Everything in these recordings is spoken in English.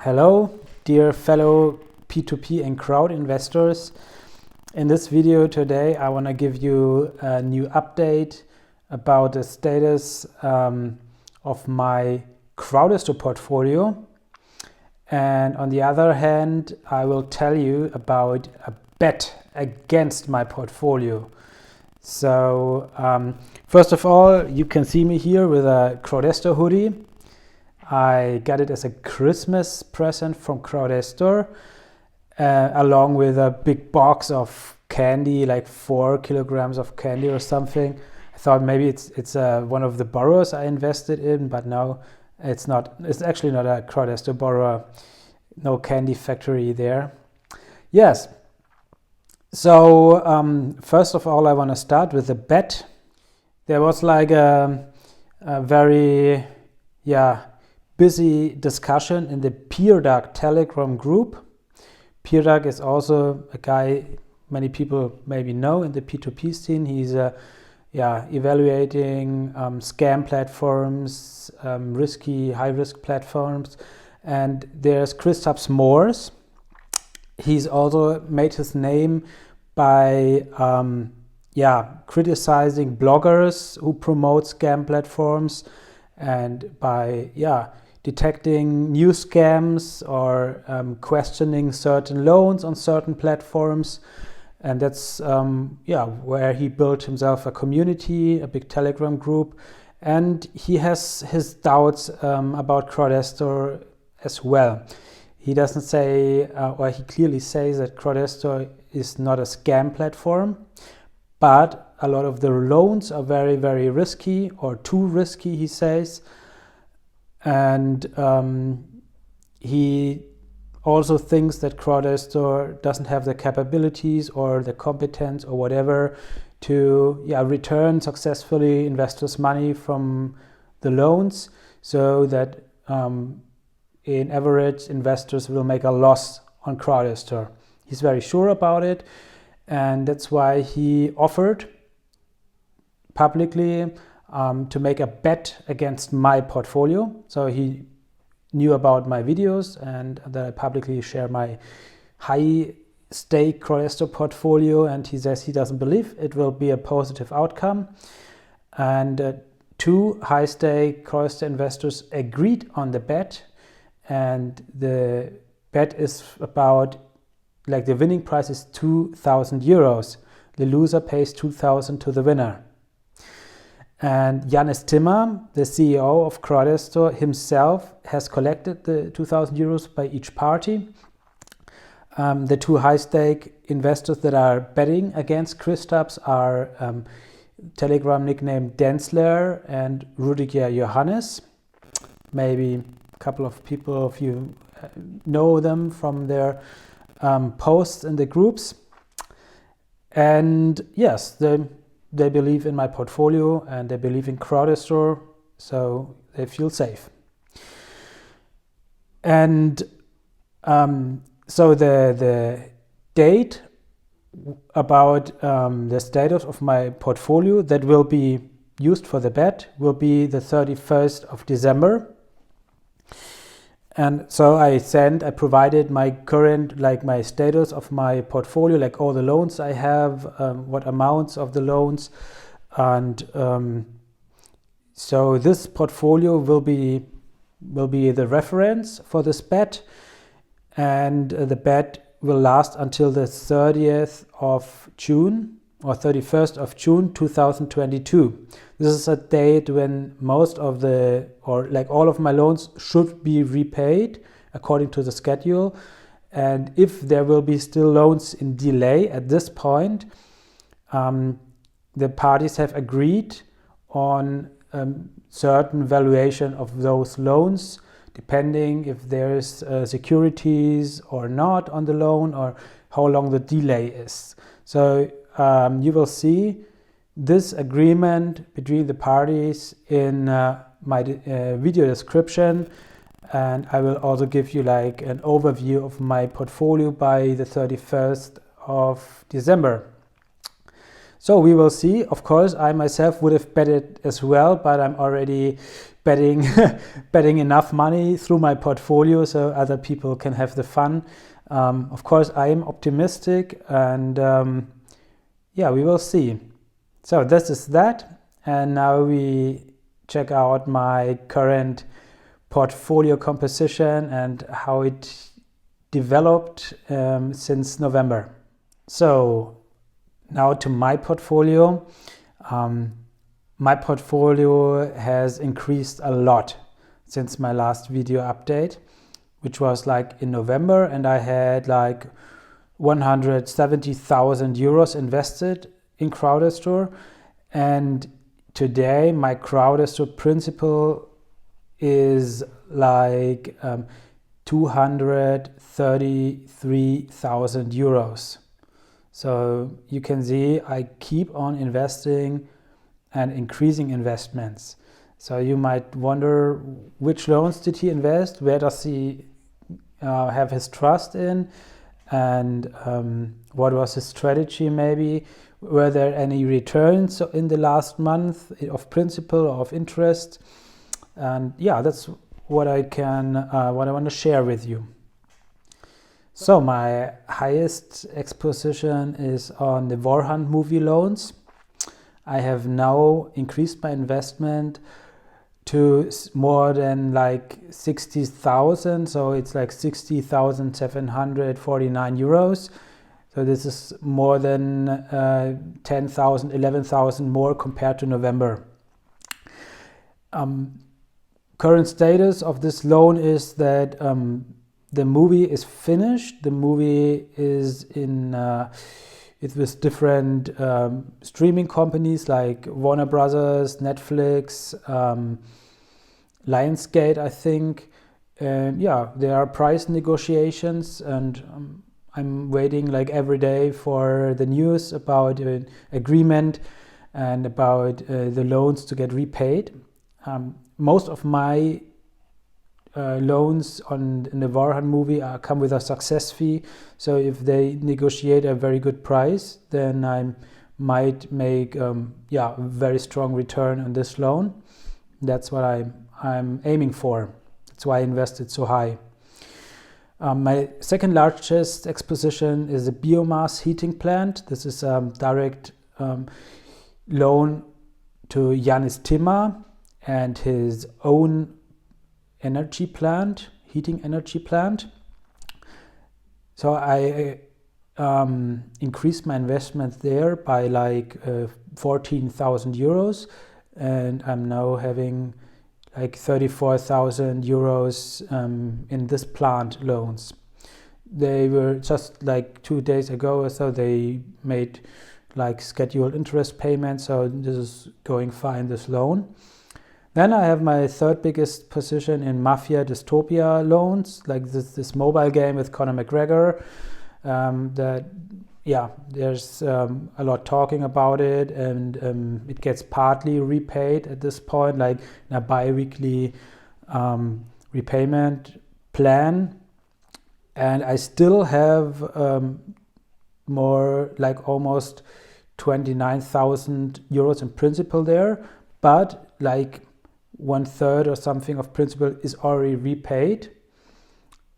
Hello, dear fellow P2P and crowd investors. In this video today, I want to give you a new update about the status of my Crowdestor portfolio. And on the other hand, I will tell you about a bet against my portfolio. So first of all, you can see me here with a Crowdestor hoodie. I got it as a Christmas present from Crowdestor, along with a big box of candy, like 4 kilograms of candy or something. I thought maybe it's one of the borrowers I invested in, but no, it's not. It's actually not a Crowdestor borrower. No candy factory there. Yes. So first of all, I want to start with the bet. There was like a very busy discussion in the PeerDuck Telegram group. PeerDuck is also a guy many people maybe know in the P2P scene. He's evaluating scam platforms, risky, high-risk platforms. And there's Kristaps Mors. He's also made his name by criticizing bloggers who promote scam platforms and by detecting new scams or questioning certain loans on certain platforms. And that's where he built himself a community, a big Telegram group. And he has his doubts about Crowdestor as well. He doesn't say, or he clearly says that Crowdestor is not a scam platform, but a lot of the loans are very, very risky, or too risky, he says. And he also thinks that Crowdestor doesn't have the capabilities or the competence or whatever to return successfully investors' money from the loans, so that in average investors will make a loss on Crowdestor. He's very sure about it, and that's why he offered publicly to make a bet against my portfolio. So he knew about my videos and that I publicly share my high stake Crowdestor portfolio, and he says he doesn't believe it will be a positive outcome. And 2 high stake Crowdestor investors agreed on the bet, and the bet is about, like, the winning price is 2,000 euros. The loser pays 2,000 to the winner. And Janis Timmer, the CEO of Crowdestor himself, has collected the 2,000 euros by each party. The 2 high-stake investors that are betting against Kristaps are Telegram nickname Densler and Rudiger Johannes. Maybe a couple of people of you know them from their posts in the groups. And yes, they believe in my portfolio and they believe in Crowdestor, so they feel safe. And so the date about the status of my portfolio that will be used for the bet will be the 31st of December. And so I provided my current, my status of my portfolio, like all the loans I have, what amounts of the loans. And so this portfolio will be the reference for this bet. And the bet will last until the 30th of June or 31st of June 2022. This is a date when most of all of my loans should be repaid according to the schedule. And if there will be still loans in delay at this point, the parties have agreed on certain valuation of those loans, depending if there's securities or not on the loan, or how long the delay is. So you will see this agreement between the parties in my video description, and I will also give you an overview of my portfolio by the 31st of December. So we will see. Of course, I myself would have betted as well, but I'm already betting betting enough money through my portfolio so other people can have the fun. Of course, I am optimistic, and yeah, we will see. So this is that, and now we check out my current portfolio composition and how it developed since November. So now to my portfolio. My portfolio has increased a lot since my last video update, which was like in November, and I had like 170,000 euros invested in Crowdestor, and today my Crowdestor principal is like 233,000 euros. So you can see I keep on investing and increasing investments. So you might wonder, which loans did he invest? Where does he have his trust in? And what was his strategy maybe? Were there any returns in the last month of principal or of interest? And yeah, that's what I want to share with you. So my highest exposition is on the War Hunt movie loans. I have now increased my investment to more than like 60,000. So it's like 60,749 euros. So this is more than 10,000, 11,000 more compared to November. Current status of this loan is that the movie is finished. The movie is in it's with different streaming companies like Warner Brothers, Netflix, Lionsgate, I think. Yeah, there are price negotiations, and I'm waiting like every day for the news about an agreement and about the loans to get repaid. Most of my loans in the War Hunt movie come with a success fee. So if they negotiate a very good price, then I might make a very strong return on this loan. That's what I'm aiming for. That's why I invested so high. My second largest exposition is a biomass heating plant. This is a direct loan to Yanis Timma and his own energy plant, heating energy plant. So I increased my investment there by like 14,000 euros, and I'm now having like 34,000 euros in this plant loans. They were just like 2 days ago or so, they made like scheduled interest payments, so this is going fine, this loan. Then I have my third biggest position in Mafia Dystopia loans, like this mobile game with Conor McGregor. There's a lot talking about it, and it gets partly repaid at this point, like in a bi-weekly repayment plan. And I still have more, like almost 29,000 euros in principal there, but like 1/3 or something of principal is already repaid.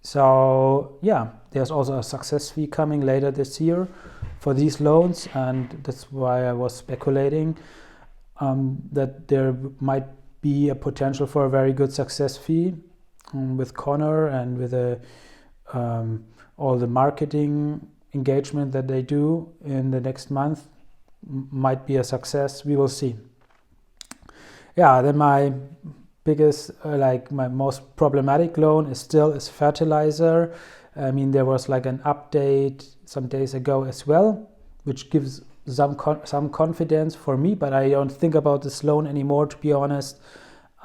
So yeah, there's also a success fee coming later this year for these loans, and that's why I was speculating that there might be a potential for a very good success fee with Conor, and with all the marketing engagement that they do in the next month might be a success. We will see. Yeah, then my biggest, my most problematic loan is fertilizer. I mean, there was like an update some days ago as well, which gives some confidence for me, but I don't think about this loan anymore, to be honest.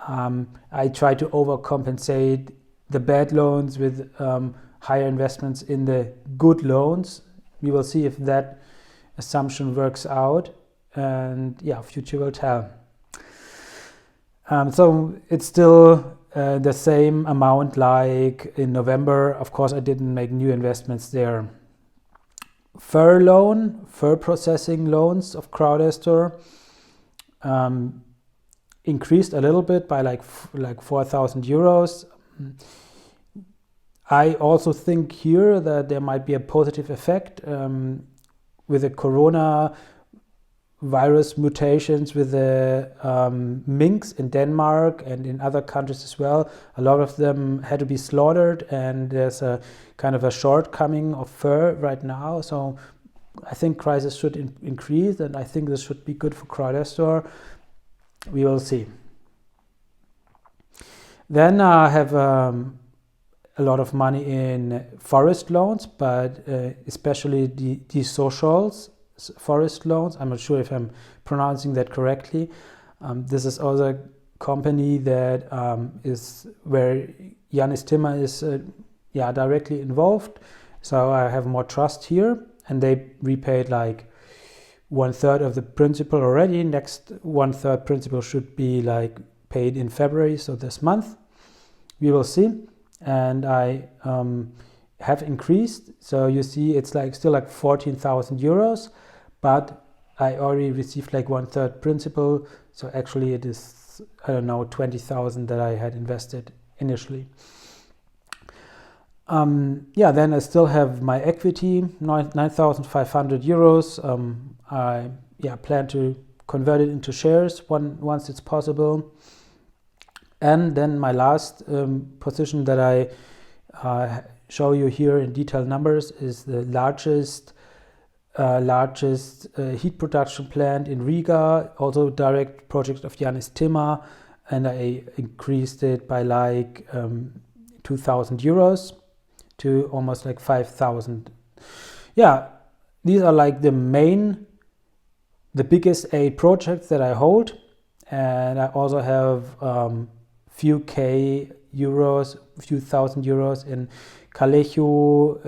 I try to overcompensate the bad loans with higher investments in the good loans. We will see if that assumption works out, and yeah, future will tell. So it's still the same amount like in November. Of course, I didn't make new investments there. FIRR processing loans of Crowdestor increased a little bit by like 4,000 euros. I also think here that there might be a positive effect with the corona virus mutations, with the minks in Denmark and in other countries as well. A lot of them had to be slaughtered, and there's a kind of a shortcoming of fur right now. So I think prices should increase, and I think this should be good for Crowdestor. We will see. Then I have a lot of money in forest loans, but especially the socials forest loans. I'm not sure if I'm pronouncing that correctly. This is also a company that is where Janis Timmer is directly involved. So I have more trust here, and they repaid like 1/3 of the principal already. Next 1/3 principal should be like paid in February, so this month. We will see. And I have increased, so you see it's like still like 14,000 euros, but I already received like 1/3 principal, so actually it is, I don't know, 20,000 that I had invested initially. Then I still have my equity, 9,500 euros. I plan to convert it into shares once it's possible. And then my last position that I show you here in detailed numbers is the largest heat production plant in Riga, also direct project of Janis Timmer, and I increased it by like 2,000 euros to almost like 5,000. These are like the biggest 8 projects that I hold, and I also have few thousand euros in Kalejo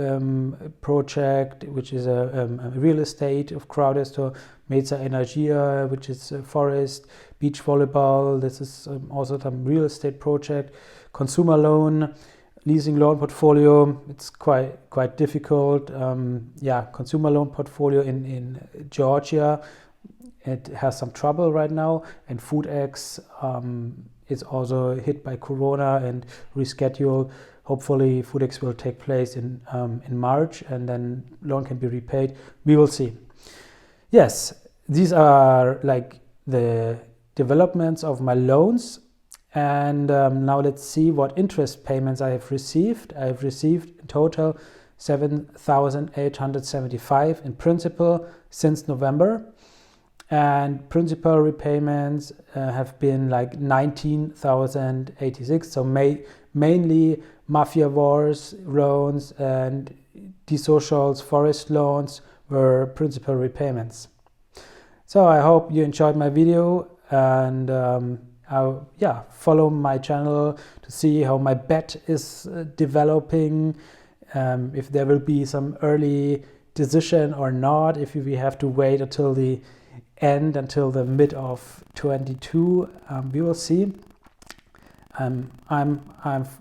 project, which is a real estate of Crowdestor, Mesa Energia, which is a forest, beach volleyball. This is also some real estate project, consumer loan, leasing loan portfolio. It's quite difficult. Consumer loan portfolio in Georgia. It has some trouble right now, and FoodX is also hit by Corona and rescheduled. Hopefully FoodX will take place in March, and then loan can be repaid. We will see. Yes, these are like the developments of my loans. And now let's see what interest payments I have received. I have received in total 7,875 in principal since November. And principal repayments have been like 19,086. So mainly mafia wars loans and desocials forest loans were principal repayments. So I hope you enjoyed my video, and follow my channel to see how my bet is developing, if there will be some early decision or not, if we have to wait until the end, until the mid of 22. We will see. I'm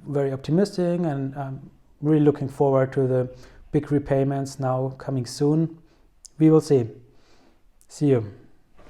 very optimistic, and I'm really looking forward to the big repayments now coming soon. We will see. See you.